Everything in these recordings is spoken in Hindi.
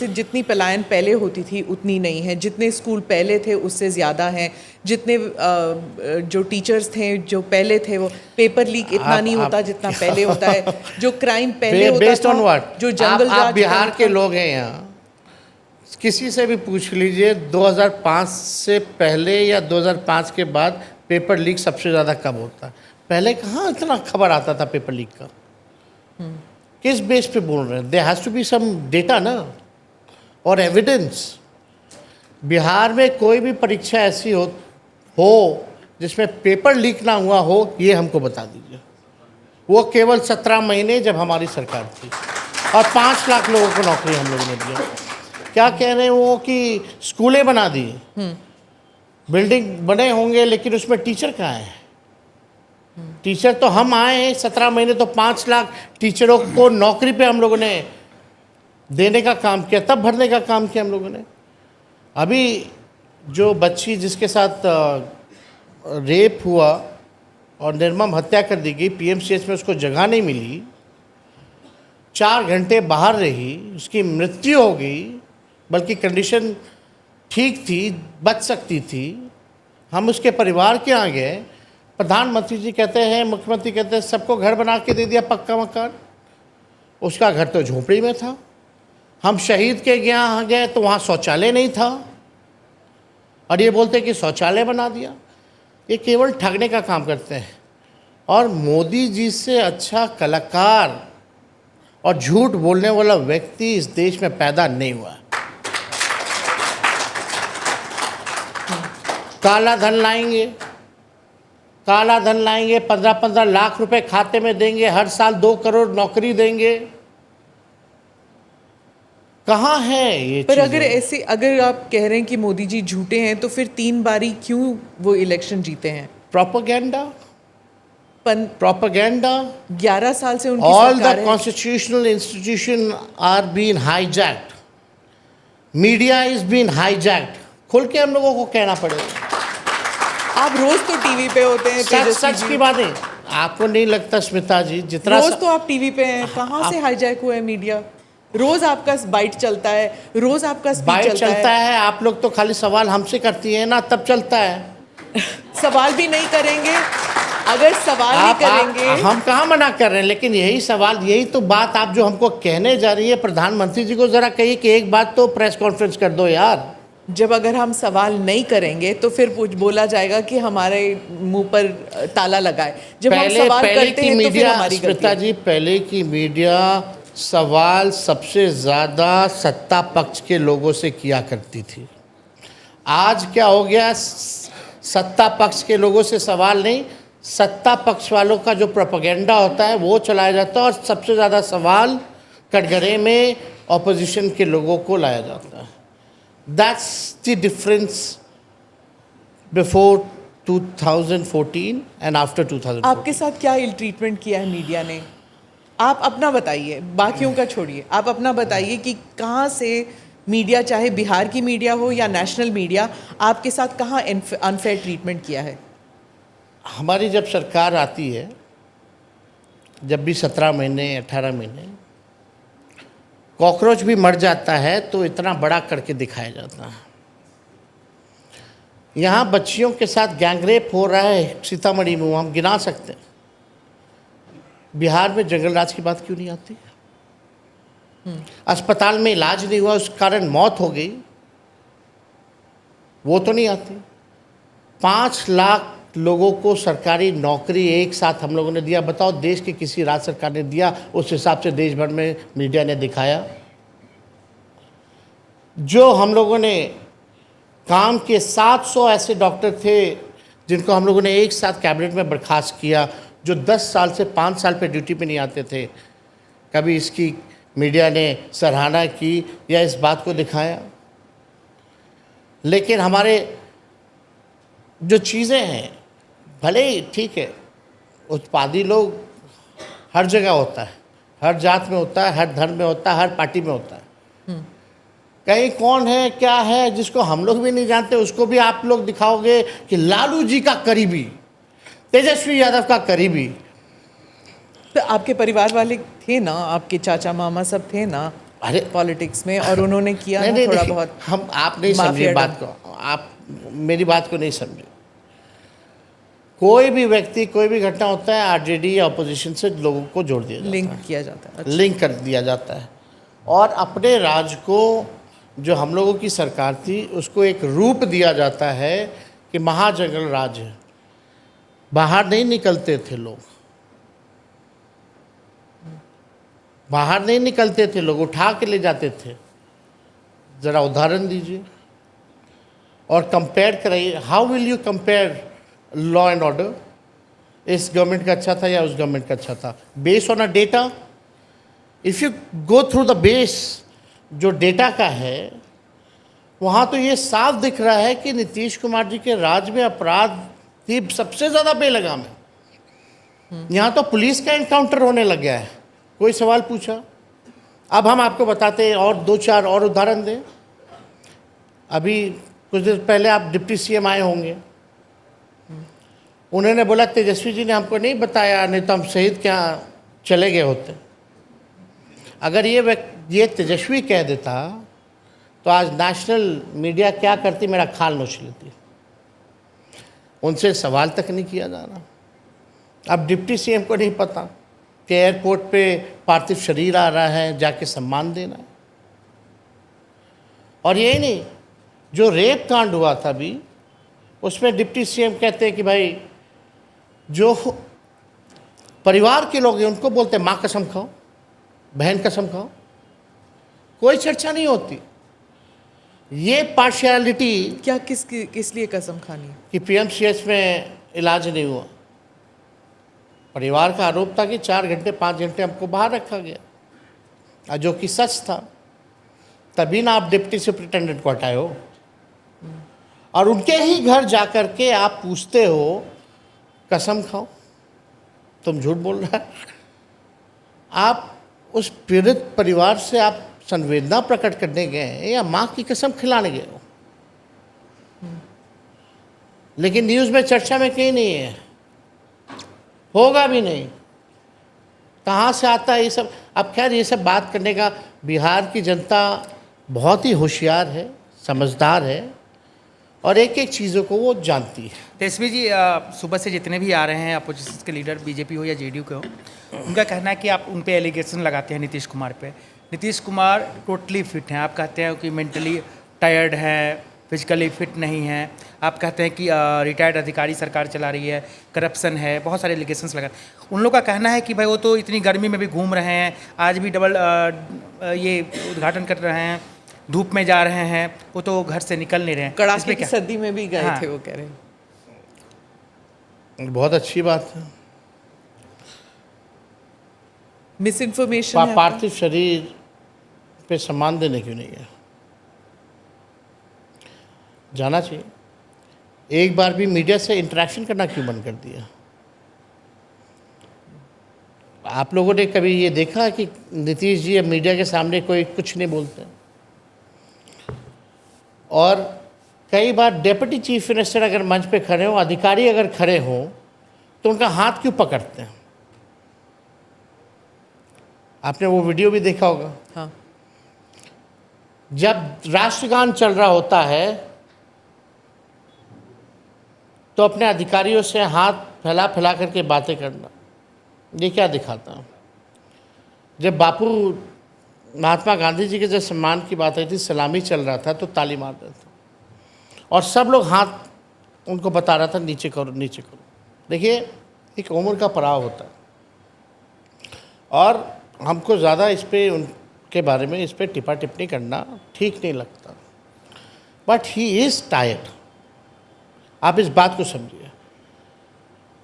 जैसे जितनी पलायन पहले होती थी उतनी नहीं है, जितने स्कूल पहले थे उससे ज़्यादा हैं, जितने जो टीचर्स थे जो पहले थे वो पेपर लीक इतना नहीं होता जितना पहले होता है, जो क्राइम पहले होता था, जो जंगल आप बिहार के लोग हैं यहाँ, किसी से भी पूछ लीजिए 2005 से पहले या 2005 के बाद पेपर लीक सबसे ज़्यादा कब होता है। पहले कहाँ इतना खबर आता था पेपर लीक का। किस बेस पे बोल रहे हैं? There has to be some data ना और एविडेंस। बिहार में कोई भी परीक्षा ऐसी हो जिसमें पेपर लीक ना हुआ हो, ये हमको बता दीजिए। वो केवल 17 महीने जब हमारी सरकार थी और 5 लाख लोगों को नौकरी हम लोगों ने दिया। क्या कह रहे हैं वो कि स्कूलें बना दी, बिल्डिंग बने होंगे लेकिन उसमें टीचर कहाँ है? टीचर तो हम आए हैं 17 महीने, तो 5 लाख टीचरों को नौकरी पे हम लोगों ने देने का काम किया, तब भरने का काम किया हम लोगों ने। अभी जो बच्ची जिसके साथ रेप हुआ और निर्मम हत्या कर दी गई, पीएमसीएच में उसको जगह नहीं मिली, 4 घंटे बाहर रही, उसकी मृत्यु हो गई, बल्कि कंडीशन ठीक थी, बच सकती थी। हम उसके परिवार के यहाँ गए, प्रधानमंत्री जी कहते हैं, मुख्यमंत्री कहते हैं सबको घर बना के दे दिया पक्का मकान, उसका घर तो झोपड़ी में था। हम शहीद के यहाँ गए तो वहाँ शौचालय नहीं था और ये बोलते कि शौचालय बना दिया। ये केवल ठगने का काम करते हैं। और मोदी जी से अच्छा कलाकार और झूठ बोलने वाला व्यक्ति इस देश में पैदा नहीं हुआ। काला धन लाएंगे, काला धन लाएंगे, 15-15 लाख रुपए खाते में देंगे, हर साल 2 करोड़ नौकरी देंगे। कहाँ है ये? पर अगर आप कह रहे हैं कि मोदी जी झूठे हैं, तो फिर 3 बारी क्यों वो इलेक्शन जीते हैं? Propaganda, propaganda. 11 साल से उनकी ऑल सरकार द है। Constitutional institution are been hijacked, media is been hijacked. खुल के हम लोगों को कहना पड़ेगा। आप रोज तो टीवी पे होते हैं, सच की बात है। आपको नहीं लगता स्मिता जी, जितना रोज तो आप टीवी पे हैं, कहाँ से हाईजैक हुआ है मीडिया? रोज आपका बाइट चलता है, रोज आपका स्पीच बाइट चलता है। आप लोग तो खाली सवाल हमसे करती हैं ना, तब चलता है। सवाल भी नहीं करेंगे, अगर सवाल नहीं करेंगे। हम कहाँ मना कर रहे हैं, लेकिन यही सवाल, यही तो बात आप जो हमको कहने जा रही है, प्रधानमंत्री जी को जरा कहिए कि एक बात तो प्रेस कॉन्फ्रेंस कर दो यार। जब अगर हम सवाल नहीं करेंगे तो फिर बोला जाएगा कि हमारे मुंह पर ताला लगा है। जब हम सवाल करते हैं तो फिर हमारी गलती है। जी, पहले की मीडिया सवाल सबसे ज़्यादा सत्ता पक्ष के लोगों से किया करती थी। आज क्या हो गया? सत्ता पक्ष के लोगों से सवाल नहीं, सत्ता पक्ष वालों का जो प्रोपेगेंडा होता है वो चलाया जाता है, और सबसे ज़्यादा सवाल कटघरे में ऑपोजिशन के लोगों को लाया जाता है। That's the difference before 2014 and after 2014. आपके साथ क्या इल ट्रीटमेंट किया है मीडिया ने? आप अपना बताइए, बाकियों का छोड़िए, आप अपना बताइए कि कहाँ से मीडिया, चाहे बिहार की मीडिया हो या नेशनल मीडिया, आपके साथ कहाँ अनफेयर ट्रीटमेंट किया है? हमारी जब सरकार आती है, जब भी 17 महीने 18 महीने, कॉकरोच भी मर जाता है तो इतना बड़ा करके दिखाया जाता है। यहाँ बच्चियों के साथ गैंगरेप हो रहा है सीतामढ़ी में, हम गिना सकते हैं। बिहार में जंगल राज की बात क्यों नहीं आती? अस्पताल में इलाज नहीं हुआ, उस कारण मौत हो गई, वो तो नहीं आती। 5 लाख लोगों को सरकारी नौकरी एक साथ हम लोगों ने दिया। बताओ, देश के किसी राज्य सरकार ने दिया? उस हिसाब से देश भर में मीडिया ने दिखाया। जो हम लोगों ने काम किए, 700 ऐसे डॉक्टर थे जिनको हम लोगों ने एक साथ कैबिनेट में बर्खास्त किया, जो 10 साल से 5 साल पे ड्यूटी पे नहीं आते थे। कभी इसकी मीडिया ने सराहना की या इस बात को दिखाया? लेकिन हमारे जो चीज़ें हैं, भले ही ठीक है, उत्पादी लोग हर जगह होता है, हर जात में होता है, हर धर्म में होता है, हर पार्टी में होता है। कहीं कौन है, क्या है, जिसको हम लोग भी नहीं जानते, उसको भी आप लोग दिखाओगे कि लालू जी का करीबी, तेजस्वी यादव का करीबी। तो आपके परिवार वाले थे ना, आपके चाचा मामा सब थे ना? अरे पॉलिटिक्स में, और उन्होंने किया नहीं ना नहीं थोड़ा देखिए, बहुत। हम आप नहीं समझे माफिया बात को, आप मेरी बात को नहीं समझे। कोई भी व्यक्ति, कोई भी घटना होता है, आरजेडी या अपोजिशन से लोगों को जोड़ दिया जाता लिंक है, किया जाता है। अच्छा। लिंक कर दिया जाता है। और अपने राज को, जो हम लोगों की सरकार थी, उसको एक रूप दिया जाता है कि महाजंगल राज है। बाहर नहीं निकलते थे लोग, बाहर नहीं निकलते थे लोग, उठा के ले जाते थे। ज़रा उदाहरण दीजिए और कंपेयर कराइए। How will you compare law and order? इस गवर्नमेंट का अच्छा था या उस गवर्नमेंट का अच्छा था? Based on a data. If you go through the base जो डेटा का है, वहाँ तो ये साफ दिख रहा है कि नीतीश कुमार जी के राज में अपराध की सबसे ज़्यादा बेलगाम है। यहाँ तो पुलिस का एनकाउंटर होने लग गया है। कोई सवाल पूछा? अब हम आपको बताते हैं, और 2-4 और उदाहरण दें। अभी कुछ दिन पहले आप डिप्टी सीएम आए होंगे, उन्होंने बोला तेजस्वी जी ने हमको नहीं बताया, नहीं तो हम शहीद क्या चले गए होते। अगर ये तेजस्वी कह देता तो आज नेशनल मीडिया क्या करती, मेरा खाल नोच लेती। उनसे सवाल तक नहीं किया जा रहा। अब डिप्टी सीएम को नहीं पता कि एयरपोर्ट पे पार्थिव शरीर आ रहा है, जाके सम्मान देना है। और यही नहीं, जो रेप कांड हुआ था अभी, उसमें डिप्टी सीएम कहते हैं कि भाई जो परिवार के लोग हैं उनको बोलते हैं माँ कसम खाओ, बहन कसम खाओ, कोई चर्चा नहीं होती। ये पार्शियलिटी क्या किस लिए कसम खानी? कि पीएमसीएच में इलाज नहीं हुआ। परिवार का आरोप था कि 4 घंटे 5 घंटे हमको बाहर रखा गया, जो कि सच था। तभी ना आप डिप्टी सुपरिटेंडेंट को हटाए हो, और उनके ही घर जाकर के आप पूछते हो कसम खाओ, तुम झूठ बोल रहा है। आप उस पीड़ित परिवार से आप संवेदना प्रकट करने गए हैं या माँ की कसम खिलाने गए हो? लेकिन न्यूज़ में, चर्चा में कहीं नहीं है, होगा भी नहीं। कहाँ से आता है ये सब? अब खैर, ये सब बात करने का बिहार की जनता बहुत ही होशियार है, समझदार है, और एक एक चीज़ों को वो जानती है। तेजस्वी जी, सुबह से जितने भी आ रहे हैं अपोजिशन के लीडर, बीजेपी हो या जेडीयू के हो, उनका कहना है कि आप उन पे एलिगेशन लगाते हैं नीतीश कुमार पे। नीतीश कुमार टोटली फिट हैं, आप कहते हैं कि मेंटली टायर्ड है, फिजिकली फिट नहीं है। आप कहते हैं कि रिटायर्ड अधिकारी सरकार चला रही है, करप्शन है, बहुत सारे एलिगेशंस लगा। उन लोग का कहना है कि भाई वो तो इतनी गर्मी में भी घूम रहे हैं, आज भी डबल ये उद्घाटन कर रहे हैं, धूप में जा रहे हैं, वो तो घर से निकल नहीं रहे हैं। कड़ाके इसमें की क्या? सर्दी में भी गए हाँ। थे, वो कह रहे हैं। बहुत अच्छी बात है। मिस इन्फॉर्मेशन है आपका? पार्थिव शरीर पे सम्मान देने क्यों नहीं है? जाना चाहिए। एक बार भी मीडिया से इंटरेक्शन करना क्यों बंद कर दिया? आप लोगों ने कभी ये देखा कि नीतीश जी अब मीडिया के सामने कोई कुछ नहीं बोलते? और कई बार डिप्टी चीफ मिनिस्टर अगर मंच पे खड़े हों, अधिकारी अगर खड़े हों, तो उनका हाथ क्यों पकड़ते हैं? आपने वो वीडियो भी देखा होगा। हाँ। जब राष्ट्रगान चल रहा होता है तो अपने अधिकारियों से हाथ फैला फैला करके बातें करना, ये क्या दिखाता है? जब बापू महात्मा गांधी जी के जब सम्मान की बात आई थी, सलामी चल रहा था, तो ताली मार रहे थे, और सब लोग हाथ उनको बता रहा था नीचे करो नीचे करो। देखिए, एक उम्र का पड़ाव होता है, और हमको ज़्यादा इस पर, उनके बारे में इस पर टिप्पा टिप्पणी करना ठीक नहीं लगता। But he is tired. आप इस बात को समझिए।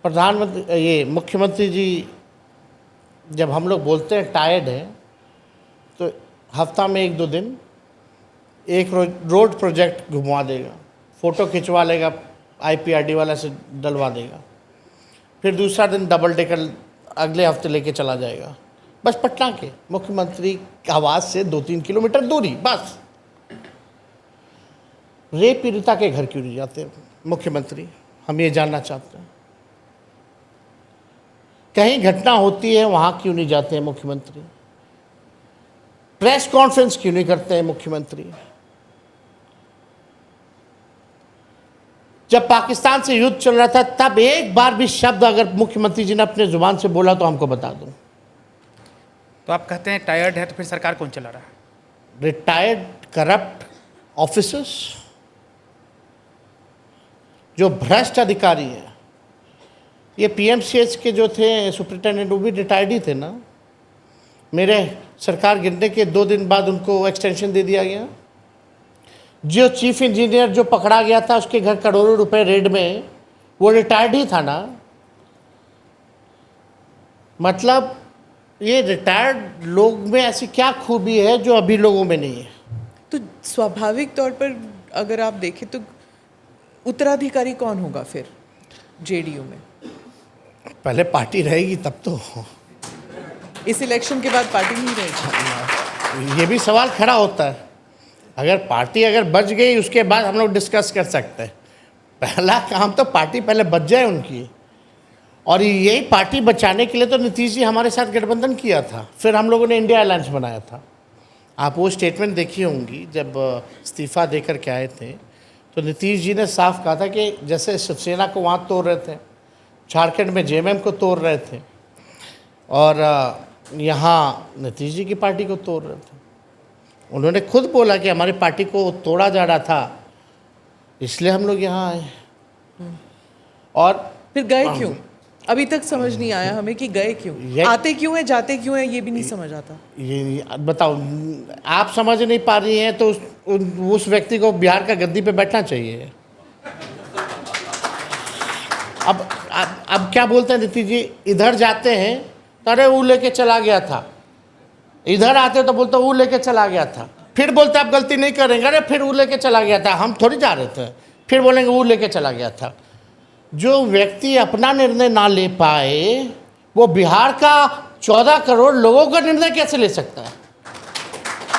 प्रधानमंत्री, ये मुख्यमंत्री जी, जब हम लोग बोलते हैं टायर्ड है, तो हफ्ता में 1-2 दिन एक रोड प्रोजेक्ट घुमवा देगा, फ़ोटो खिंचवा लेगा, IPRD वाला से डलवा देगा, फिर दूसरा दिन डबल डेकर अगले हफ्ते लेके चला जाएगा। बस पटना के मुख्यमंत्री आवास से 2-3 किलोमीटर दूरी बस। रेप पीड़िता के घर क्यों नहीं जाते मुख्यमंत्री? हम ये जानना चाहते हैं। कहीं घटना होती है, वहाँ क्यों नहीं जाते हैं मुख्यमंत्री? प्रेस कॉन्फ्रेंस क्यों नहीं करते हैं मुख्यमंत्री? जब पाकिस्तान से युद्ध चल रहा था तब एक बार भी शब्द अगर मुख्यमंत्री जी ने अपने जुबान से बोला तो हमको बता दो। तो आप कहते हैं टायर्ड है, तो फिर सरकार कौन चला रहा है? रिटायर्ड करप्ट ऑफिसर्स, जो भ्रष्ट अधिकारी हैं। ये पीएमसीएच के जो थे सुपरिटेंडेंट, वो भी रिटायर्ड ही थे ना। मेरे सरकार गिरने के 2 दिन बाद उनको एक्सटेंशन दे दिया गया। जो चीफ इंजीनियर जो पकड़ा गया था उसके घर करोड़ों रुपए रेड में, वो रिटायर्ड ही था ना। मतलब ये रिटायर्ड लोग में ऐसी क्या खूबी है जो अभी लोगों में नहीं है? तो स्वाभाविक तौर पर अगर आप देखें तो उत्तराधिकारी कौन होगा फिर जेडीयू में? पहले पार्टी रहेगी तब तो। इस इलेक्शन के बाद पार्टी नहीं रहेगी? ये भी सवाल खड़ा होता है। अगर पार्टी अगर बच गई उसके बाद हम लोग डिस्कस कर सकते हैं। पहला काम तो पार्टी पहले बच जाए उनकी, और यही पार्टी बचाने के लिए तो नीतीश जी हमारे साथ गठबंधन किया था, फिर हम लोगों ने इंडिया अलायंस बनाया था। आप वो स्टेटमेंट देखी होंगी जब इस्तीफ़ा देकर के आए थे, तो नीतीश जी ने साफ कहा था कि जैसे शिवसेना को वहाँ तोड़ रहे थे, झारखंड में जेएमएम को तोड़ रहे थे, और यहाँ नीतीश जी की पार्टी को तोड़ रहे थे। उन्होंने खुद बोला कि हमारी पार्टी को तोड़ा जा रहा था, इसलिए हम लोग यहाँ आए। और फिर गए क्यों? अभी तक समझ नहीं आया हमें कि गए क्यों, आते क्यों हैं, जाते क्यों हैं, ये भी नहीं समझ आता। ये बताओ, आप समझ नहीं पा रही हैं तो उस व्यक्ति को बिहार का गद्दी पे बैठना चाहिए। अब क्या बोलते हैं नीतीश जी? इधर जाते हैं तो अरे वो लेके चला गया था, इधर आते तो बोलते वो लेके चला गया था, फिर बोलते आप गलती नहीं करेंगे, अरे फिर वो लेके चला गया था, हम थोड़ी जा रहे थे, फिर बोलेंगे वो लेके चला गया था। जो व्यक्ति अपना निर्णय ना ले पाए वो बिहार का 14 करोड़ लोगों का निर्णय कैसे ले सकता है?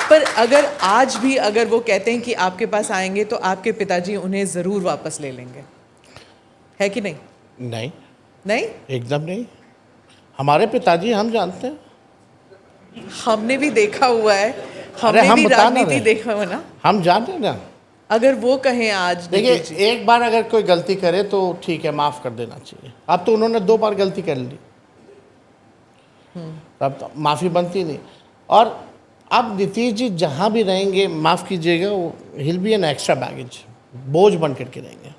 पर अगर आज भी अगर वो कहते हैं कि आपके पास आएंगे तो आपके पिताजी उन्हें ज़रूर वापस ले लेंगे, है कि नहीं? नहीं, नहीं, एकदम नहीं। हमारे पिताजी हम जानते हैं, हमने भी देखा हुआ है, अरे हमने हम भी बता ना राजनीति रहे। देखा हुआ ना। हम जानते हैं ना। अगर वो कहें आज, देखिए, नीतीश जी, एक बार अगर कोई गलती करे तो ठीक है, माफ़ कर देना चाहिए। अब तो उन्होंने 2 बार गलती कर ली, अब तो माफ़ी बनती नहीं। और अब नीतीश जी जहाँ भी रहेंगे, माफ़ कीजिएगा, वो हिल बी एन एक्स्ट्रा बैगेज, बोझ बन करके रहेंगे।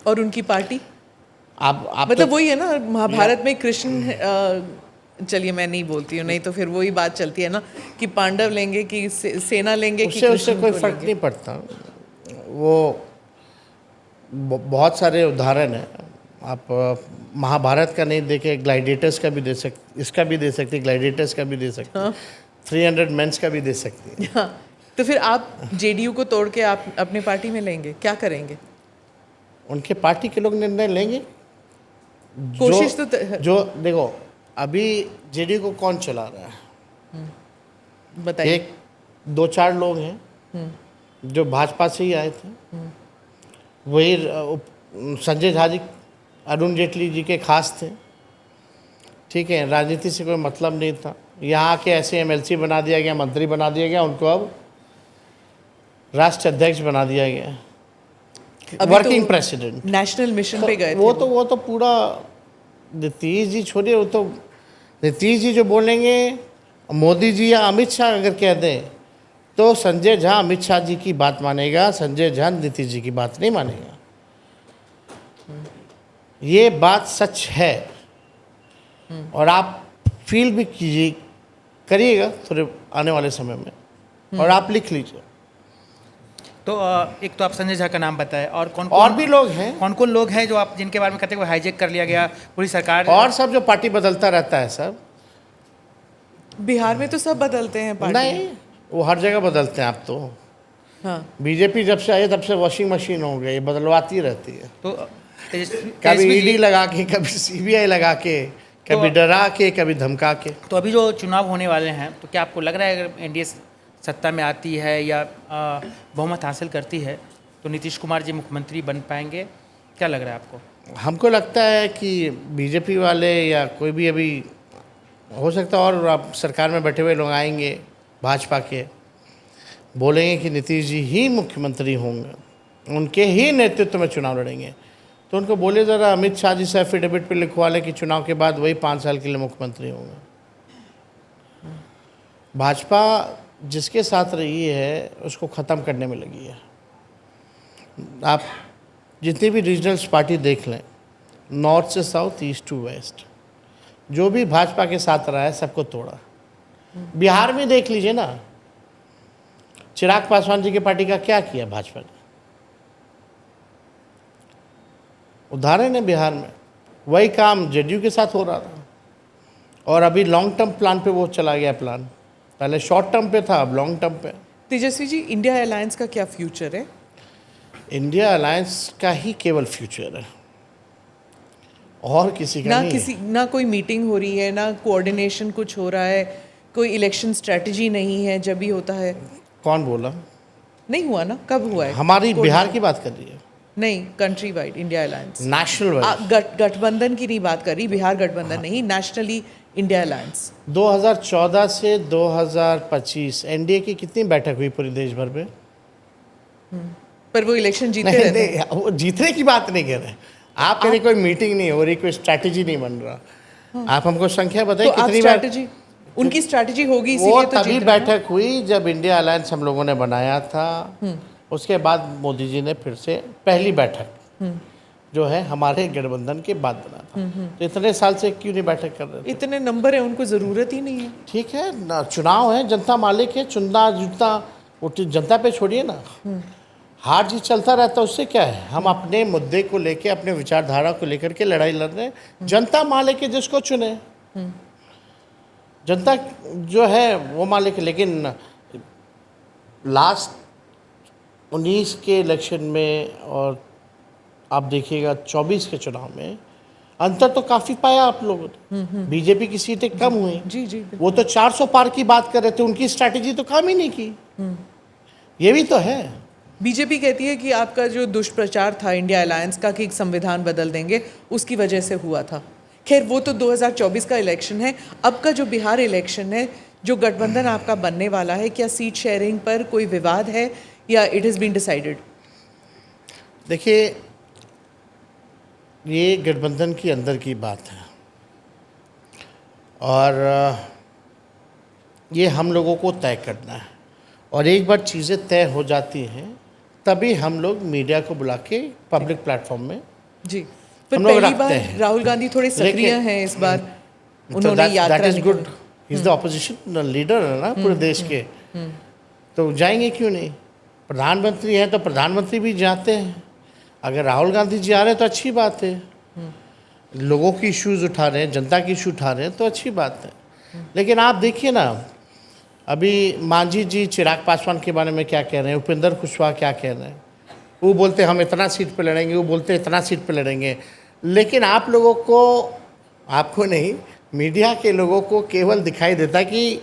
और उनकी पार्टी आप मतलब तो, वही है ना, महाभारत में कृष्ण, चलिए मैं नहीं बोलती हूँ, नहीं तो फिर वही बात चलती है ना कि पांडव लेंगे कि सेना लेंगे कि उससे कृष्ण कोई को फर्क लेंगे? नहीं पड़ता। वो बहुत सारे उदाहरण हैं। आप महाभारत का नहीं देखे, ग्लाइडिएटर्स का भी दे सकते, इसका भी दे सकते, ग्लाइडिएटर्स का भी दे सकते, हाँ। 300 मेंस का भी दे सकती है। हाँ, तो फिर आप जेडीयू को तोड़ के आप अपने पार्टी में लेंगे, क्या करेंगे? उनके पार्टी के लोग निर्णय लेंगे। कोशिश जो देखो, अभी जेडीयू को कौन चला रहा है? बताइए। 2-4 लोग हैं जो भाजपा से ही आए थे। वही संजय झा जी अरुण जेटली जी के खास थे, ठीक है, राजनीति से कोई मतलब नहीं था। यहाँ के ऐसे एमएलसी बना दिया गया, मंत्री बना दिया गया, उनको अब राष्ट्रीय अध्यक्ष बना दिया गया, वर्किंग प्रेसिडेंट। नेशनल मिशन पे गए थे वो तो पूरा नीतीश जी छोड़िए, वो तो नीतीश जी जो बोलेंगे, मोदी जी या अमित शाह अगर कह दें तो संजय झा अमित शाह जी की बात मानेगा, संजय झा नीतीश जी की बात नहीं मानेगा। ये बात सच है, और आप फील भी कीजिए, करिएगा थोड़े आने वाले समय में, और आप लिख लीजिए। तो एक तो आप संजय झा का नाम बताएं, और कौन और भी लोग हैं, कौन लोग हैं जो आप जिनके बारे में कहते हैं वो हाईजेक कर लिया गया पूरी सरकार? और सब जो पार्टी बदलता रहता है सब। बिहार में तो सब बदलते हैं पार्टी। नहीं, वो हर जगह बदलते हैं। आप तो हाँ, बीजेपी जब से आई तब से वॉशिंग मशीन हो गई, बदलवाती रहती है। तो कभी ईडी लगा के, कभी सीबीआई लगा के, कभी डरा के, कभी धमका के। तो अभी जो चुनाव होने वाले हैं, तो क्या आपको लग रहा है अगर एनडीए सत्ता में आती है या बहुमत हासिल करती है तो नीतीश कुमार जी मुख्यमंत्री बन पाएंगे? क्या लग रहा है आपको? हमको लगता है कि बीजेपी वाले या कोई भी अभी हो सकता है, और आप सरकार में बैठे हुए लोग आएंगे, भाजपा के, बोलेंगे कि नीतीश जी ही मुख्यमंत्री होंगे, उनके ही नेतृत्व में चुनाव लड़ेंगे, तो उनको बोले ज़रा अमित शाह जी से एफिडेविट पे लिखवा लें कि चुनाव के बाद वही 5 साल के लिए मुख्यमंत्री होंगे। भाजपा जिसके साथ रही है उसको ख़त्म करने में लगी है। आप जितनी भी रीजनल्स पार्टी देख लें, नॉर्थ से साउथ, ईस्ट टू वेस्ट, जो भी भाजपा के साथ रहा है सबको तोड़ा। बिहार में देख लीजिए ना, चिराग पासवान जी की पार्टी का क्या किया भाजपा ने, उदाहरण है बिहार में। वही काम जेडीयू के साथ हो रहा था, और अभी लॉन्ग टर्म प्लान पे वो चला गया प्लान। पहले शॉर्ट टर्म पे था, अब लॉन्ग टर्म पे। तेजस्वी जी, इंडिया अलायंस का क्या फ्यूचर है? इंडिया अलायंस का ही केवल फ्यूचर है, और किसी का ना नहीं किसी ना कोई मीटिंग हो रही है, ना कोऑर्डिनेशन कुछ हो रहा है, कोई इलेक्शन स्ट्रेटजी नहीं है। जब भी होता है, कौन बोला? नहीं हुआ ना, कब हुआ है? हमारी बिहार की बात कर रही है, नहीं, country wide India alliance, national wide. गठबंधन की नहीं बात कर रही, बिहार गठबंधन नहीं, नेशनली इंडिया अलायंस। 2014 से 2025 एनडीए की कितनी बैठक हुई पूरे देश भर में? पर वो इलेक्शन जीते नहीं, रहते हैं। नहीं, वो जीतने की बात नहीं कर रहे। आप कह रहे कोई मीटिंग नहीं हो रही, कोई स्ट्रैटेजी नहीं बन रहा। आप हमको संख्या बताइए तो आप कितनी बार? स्ट्रैटेजी, उनकी स्ट्रैटेजी होगी, वो इसीलिए तो तभी जीत रहे हैं। बैठक हुई जब इंडिया अलायंस हम लोगों ने बनाया था। उसके बाद मोदी जी ने फिर से पहली बैठक जो है हमारे गठबंधन के बाद बना था। तो इतने साल से क्यों नहीं बैठक कर रहे थे? इतने नंबर है, उनको जरूरत ही नहीं है। ठीक है ना, चुनाव है, जनता मालिक है, चुनना जीतना वो जनता पे छोड़िए ना। हार जीत चलता रहता है, उससे क्या है? हम अपने मुद्दे को लेके, अपने विचारधारा को लेकर के लड़ाई लड़ रहे हैं। जनता मालिक है, जिसको चुने जनता जो है वो मालिक है। लेकिन लास्ट 19 के इलेक्शन में और आप देखिएगा 24 के चुनाव में अंतर तो काफ़ी पाया आप लोगों ने। बीजेपी की सीटें कम हुई। जी जी, वो तो 400 पार की बात कर रहे थे, उनकी स्ट्रैटेजी तो काम ही नहीं की। ये भी तो है। बीजेपी कहती है कि आपका जो दुष्प्रचार था इंडिया अलायंस का कि संविधान बदल देंगे, उसकी वजह से हुआ था। खैर, वो तो 2024 का इलेक्शन है। अब का जो बिहार इलेक्शन है, जो गठबंधन आपका बनने वाला है, क्या सीट शेयरिंग पर कोई विवाद है या इट हैज़ बीन डिसाइडेड? देखिए, ये गठबंधन की अंदर की बात है, और ये हम लोगों को तय करना है। और एक बार चीज़ें तय हो जाती हैं तभी हम लोग मीडिया को बुला के पब्लिक प्लेटफॉर्म में जी, पर हम लोग पहली रखते बार हैं। राहुल गांधी थोड़े सक्रिय हैं इस बार। उन्होंने दैट यात्रा इज गुड। निकाली। He is the opposition leader है ना पूरे देश के, तो जाएंगे क्यों नहीं? प्रधानमंत्री हैं तो प्रधानमंत्री भी जाते हैं। अगर राहुल गांधी जी आ रहे हैं तो अच्छी बात है, लोगों की इश्यूज उठा रहे हैं, जनता की इशू उठा रहे हैं तो अच्छी बात है। लेकिन आप देखिए ना, अभी मांझी जी चिराग पासवान के बारे में क्या कह रहे हैं, उपेंद्र कुशवाहा क्या कह रहे हैं। वो बोलते हम इतना सीट पे लड़ेंगे, वो बोलते इतना सीट पे लड़ेंगे। लेकिन आप लोगों को, आपको नहीं, मीडिया के लोगों को केवल दिखाई देता कि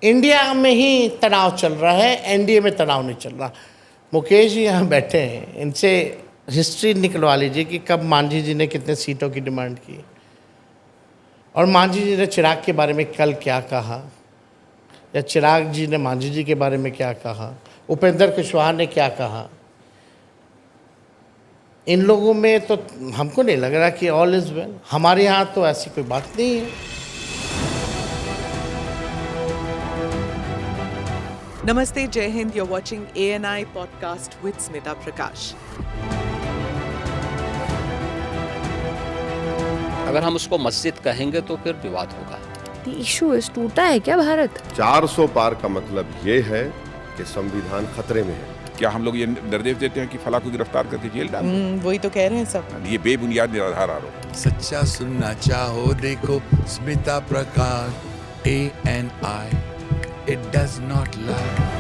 इंडिया में ही तनाव चल रहा है, एनडीए में तनाव नहीं चल रहा। मुकेश जी यहाँ बैठे हैं, इनसे हिस्ट्री निकलवा लीजिए कि कब मांझी जी ने कितने सीटों की डिमांड की, और मांझी जी ने चिराग के बारे में कल क्या कहा, या चिराग जी ने मांझी जी के बारे में क्या कहा, उपेंद्र कुशवाहा ने क्या कहा। इन लोगों में तो हमको नहीं लग रहा कि ऑल इज़ वेल। हमारे यहाँ तो ऐसी कोई बात नहीं है। नमस्ते, जय Hind. You're watching ANI podcast with Smita Prakash. अगर हम उसको मस्जिद कहेंगे तो फिर विवाद होगा। इशू इस टूटा है क्या भारत? 400 पार का मतलब ये है कि संविधान खतरे में है। क्या हम लोग ये निर्देश देते हैं कि फला को गिरफ्तार करके जेल डाल दें? वही तो कह रहे हैं सब। ये बेबुनियाद निराधार आरोप। सच्चा सुनना चाहो देखो स्मिता प्रकाश ANI, it does not lie।